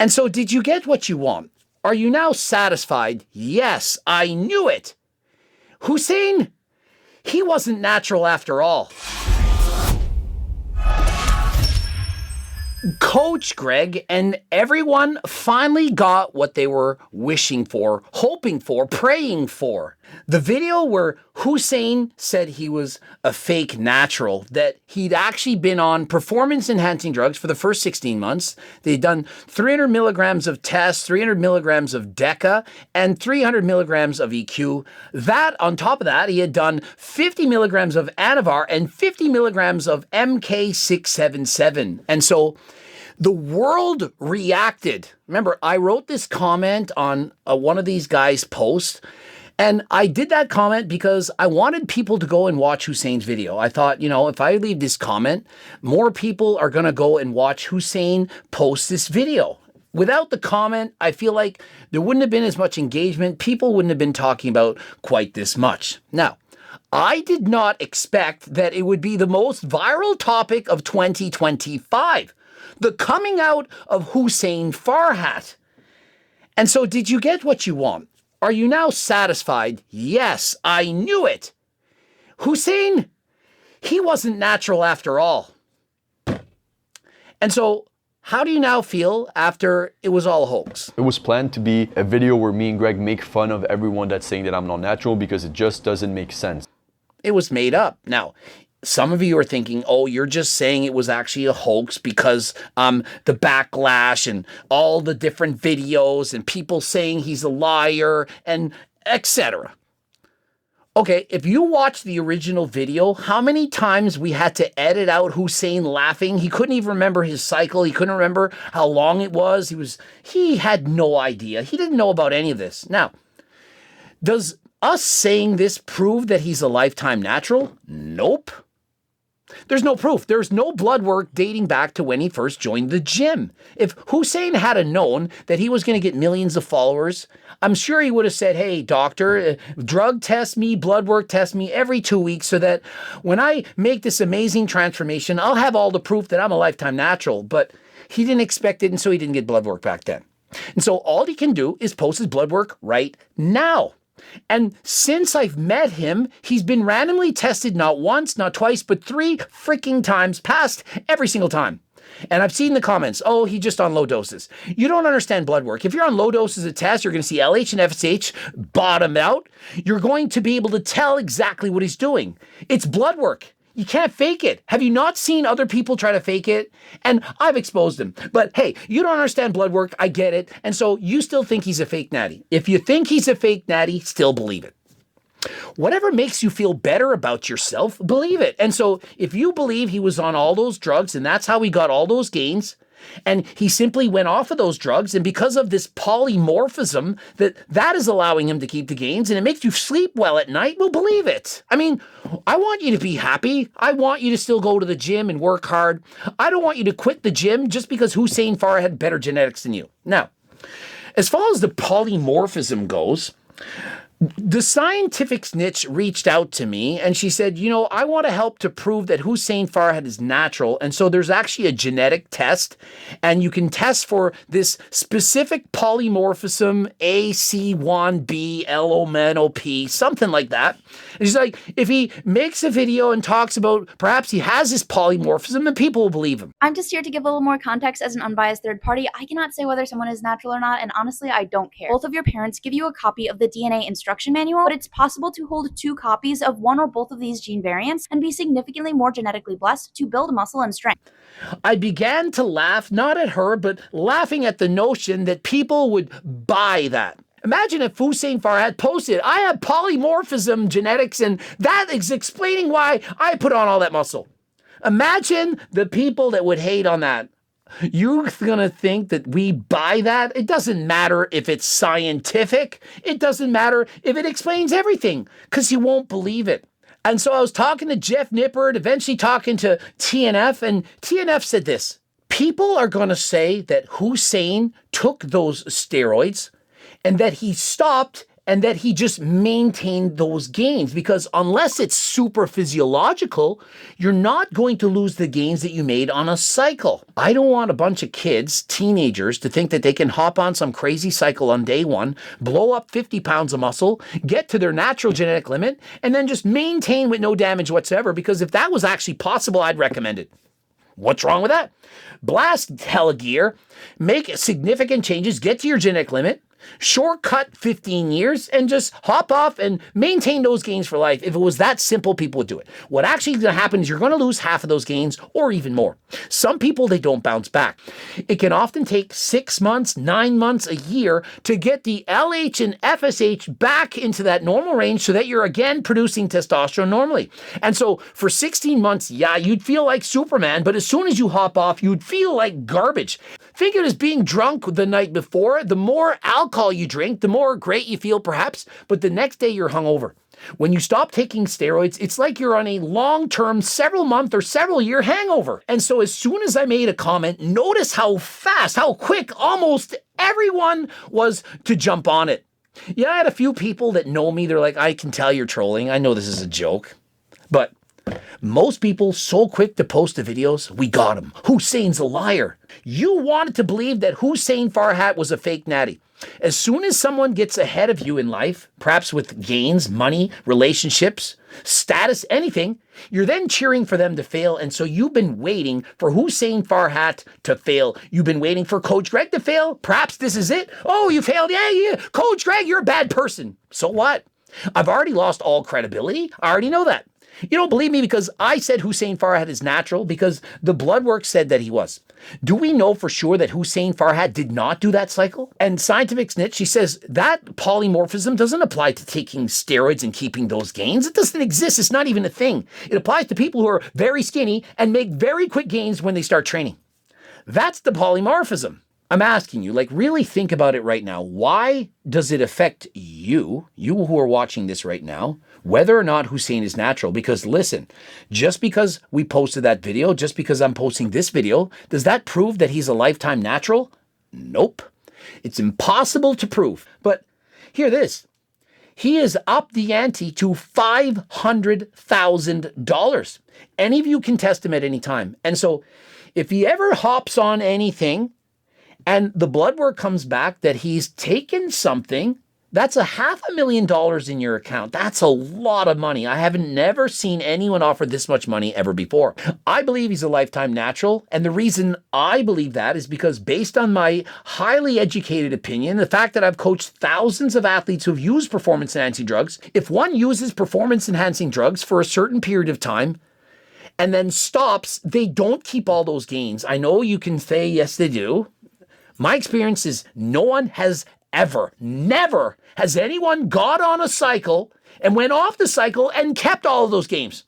And so did you get what you want? Are you now satisfied? Yes, I knew it. Hussein, he wasn't natural after all. Coach Greg and everyone finally got what they were wishing for, hoping for, praying for. The video where Hussein said he was a fake natural, that he'd actually been on performance-enhancing drugs for the first 16 months. They'd done 300 milligrams of test, 300 milligrams of Deca, and 300 milligrams of EQ. That, on top of that, he had done 50 milligrams of Anavar and 50 milligrams of MK677. And so the world reacted. Remember, I wrote this comment on one of these guys' posts, and I did that comment because I wanted people to go and watch Hussein's video. I thought, if I leave this comment, more people are going to go and watch Hussein post this video. Without the comment, I feel like there wouldn't have been as much engagement. People wouldn't have been talking about quite this much. Now, I did not expect that it would be the most viral topic of 2025. The coming out of Hussein Farhat. And so did you get what you want? Are you now satisfied? Yes, I knew it. Hussein, he wasn't natural after all. And so how do you now feel after it was all a hoax? It was planned to be a video where me and Greg make fun of everyone that's saying that I'm not natural because it just doesn't make sense. It was made up. Now, some of you are thinking, oh, you're just saying it was actually a hoax because the backlash and all the different videos and people saying he's a liar and etc. Okay, if you watch the original video, how many times we had to edit out Hussein laughing? He couldn't even remember his cycle. He couldn't remember how long it was. He had no idea. He didn't know about any of this. Now, does us saying this prove that he's a lifetime natural? Nope. There's no proof. There's no blood work dating back to when he first joined the gym. If Hussein had known that he was going to get millions of followers, I'm sure he would have said, hey, doctor, drug test me, blood work test me every 2 weeks so that when I make this amazing transformation, I'll have all the proof that I'm a lifetime natural. But he didn't expect it, and so he didn't get blood work back then. And so all he can do is post his blood work right now. And since I've met him, he's been randomly tested not once, not twice, but 3 freaking times, passed every single time. And I've seen the comments, oh, he's just on low doses. You don't understand blood work. If you're on low doses of tests, you're going to see LH and FSH bottom out. You're going to be able to tell exactly what he's doing. It's blood work. You can't fake it. Have you not seen other people try to fake it? And I've exposed him. But hey, you don't understand blood work. I get it. And so you still think he's a fake natty. If you think he's a fake natty, still believe it. Whatever makes you feel better about yourself, believe it. And so if you believe he was on all those drugs and that's how he got all those gains, and he simply went off of those drugs, and because of this polymorphism, that is allowing him to keep the gains, and it makes you sleep well at night, well, believe it. I mean, I want you to be happy. I want you to still go to the gym and work hard. I don't want you to quit the gym just because Hussein Farhat had better genetics than you. Now, as far as the polymorphism goes, the scientific snitch reached out to me and she said, I want to help to prove that Hussein Farhat is natural. And so there's actually a genetic test and you can test for this specific polymorphism AC1B LMNOP, something like that. And she's like, if he makes a video and talks about perhaps he has this polymorphism, then people will believe him. I'm just here to give a little more context as an unbiased third party. I cannot say whether someone is natural or not, and honestly, I don't care. Both of your parents give you a copy of the DNA instruction manual, but it's possible to hold 2 copies of one or both of these gene variants and be significantly more genetically blessed to build muscle and strength. I began to laugh, not at her, but laughing at the notion that people would buy that. Imagine if Hussein Farhat posted, I have polymorphism genetics, and that is explaining why I put on all that muscle. Imagine the people that would hate on that. You're going to think that we buy that? It doesn't matter if it's scientific. It doesn't matter if it explains everything, because you won't believe it. And so I was talking to Jeff Nippert, eventually talking to TNF, and TNF said this: people are going to say that Hussein took those steroids and that he stopped and that he just maintained those gains, because unless it's super physiological, you're not going to lose the gains that you made on a cycle. I don't want a bunch of kids, teenagers, to think that they can hop on some crazy cycle on day one, blow up 50 pounds of muscle, get to their natural genetic limit, and then just maintain with no damage whatsoever, because if that was actually possible, I'd recommend it. What's wrong with that? Blast hella gear, make significant changes, get to your genetic limit, shortcut 15 years, and just hop off and maintain those gains for life. If it was that simple, people would do it. What actually is going to happen is you're going to lose half of those gains or even more. Some people, they don't bounce back. It can often take 6 months, 9 months, a year to get the LH and FSH back into that normal range so that you're again producing testosterone normally. And so for 16 months, yeah, you'd feel like Superman, but as soon as you hop off, you'd feel like garbage. Think of it as being drunk the night before. The more alcohol you drink, the more great you feel perhaps, but the next day you're hungover. When you stop taking steroids, it's like you're on a long-term, several month or several year hangover. And so as soon as I made a comment, notice how fast, how quick almost everyone was to jump on it. Yeah, I had a few people that know me. They're like, I can tell you're trolling. I know this is a joke. But most people so quick to post the videos, we got him. Hussein's a liar. You wanted to believe that Hussein Farhat was a fake natty. As soon as someone gets ahead of you in life, perhaps with gains, money, relationships, status, anything, you're then cheering for them to fail. And so you've been waiting for Hussein Farhat to fail. You've been waiting for Coach Greg to fail. Perhaps this is it. Oh, you failed. Yeah. Coach Greg, you're a bad person. So what? I've already lost all credibility. I already know that. You don't believe me because I said Hussein Farhat is natural because the blood work said that he was. Do we know for sure that Hussein Farhat did not do that cycle? And Scientific Snitch, she says that polymorphism doesn't apply to taking steroids and keeping those gains. It doesn't exist. It's not even a thing. It applies to people who are very skinny and make very quick gains when they start training. That's the polymorphism. I'm asking you, really think about it right now. Why does it affect you who are watching this right now, whether or not Hussein is natural? Because listen, just because we posted that video, just because I'm posting this video, does that prove that he's a lifetime natural? Nope. It's impossible to prove. But hear this. He is up the ante to $500,000. Any of you can test him at any time. And so if he ever hops on anything, and the blood work comes back that he's taken something, that's $500,000 in your account. That's a lot of money. I haven't never seen anyone offer this much money ever before. I believe he's a lifetime natural. And the reason I believe that is because based on my highly educated opinion, the fact that I've coached thousands of athletes who've used performance-enhancing drugs, if one uses performance-enhancing drugs for a certain period of time, and then stops, they don't keep all those gains. I know you can say, yes, they do. My experience is no one has never has anyone got on a cycle and went off the cycle and kept all of those gains.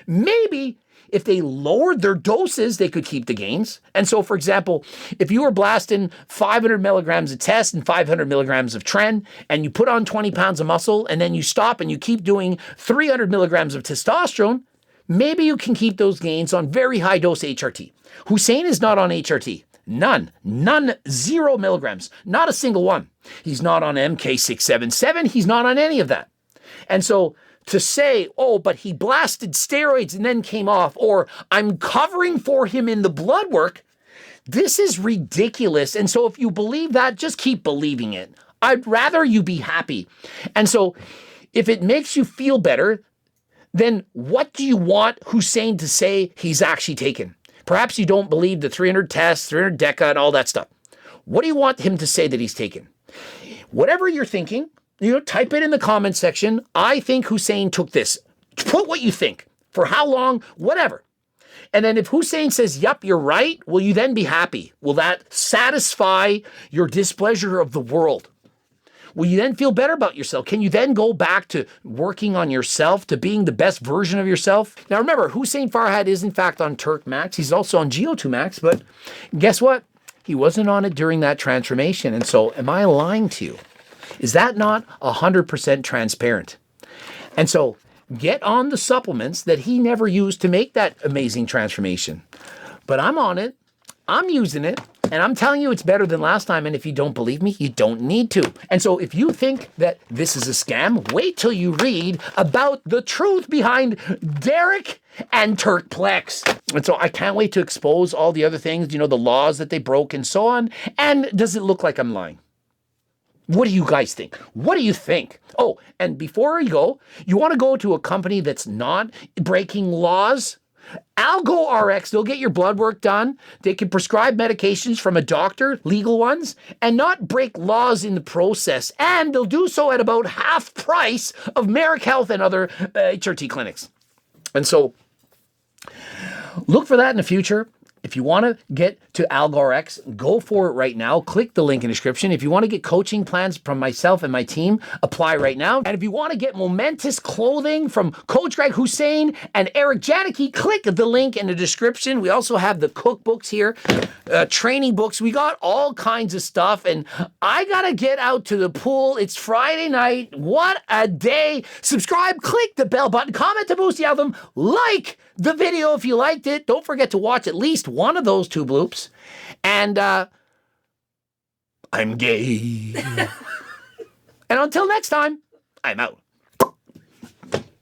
Maybe if they lowered their doses, they could keep the gains. And so, for example, if you were blasting 500 milligrams of test and 500 milligrams of tren, and you put on 20 pounds of muscle, and then you stop and you keep doing 300 milligrams of testosterone, maybe you can keep those gains on very high dose HRT. Hussein is not on HRT. None, 0 milligrams, not a single one. He's not on MK677. He's not on any of that. And so to say, oh, but he blasted steroids and then came off, or I'm covering for him in the blood work, this is ridiculous. And so if you believe that, just keep believing it. I'd rather you be happy. And so if it makes you feel better, then what do you want Hussein to say he's actually taken? Perhaps you don't believe the 300 tests, 300 DECA, and all that stuff. What do you want him to say that he's taken? Whatever you're thinking, type it in the comment section. I think Hussein took this. Put what you think. For how long? Whatever. And then if Hussein says, yep, you're right, will you then be happy? Will that satisfy your displeasure of the world? Will you then feel better about yourself? Can you then go back to working on yourself, to being the best version of yourself? Now remember, Hussein Farhat is in fact on Turk Max. He's also on GO2 Max, but guess what? He wasn't on it during that transformation. And so am I lying to you? Is that not 100% transparent? And so get on the supplements that he never used to make that amazing transformation. But I'm on it. I'm using it, and I'm telling you it's better than last time. And if you don't believe me, you don't need to. And so if you think that this is a scam, wait till you read about the truth behind Derek and Turkplex. And so I can't wait to expose all the other things, the laws that they broke and so on. And does it look like I'm lying? What do you guys think? What do you think? Oh, and before you go, you want to go to a company that's not breaking laws? AlgoRx, they'll get your blood work done. They can prescribe medications from a doctor, legal ones, and not break laws in the process. And they'll do so at about half price of Merrick Health and other HRT clinics. And so look for that in the future. If you want to get to AlgoRx, go for it right now. Click the link in the description. If you want to get coaching plans from myself and my team, apply right now. And if you want to get momentous clothing from Coach Greg, Hussein, and Eric Janicki, click the link in the description. We also have the cookbooks here, training books. We got all kinds of stuff. And I got to get out to the pool. It's Friday night. What a day. Subscribe, click the bell button, comment to boost the album, like the video if you liked it. Don't forget to watch at least one of those 2 bloops. And I'm gay. And until next time, I'm out.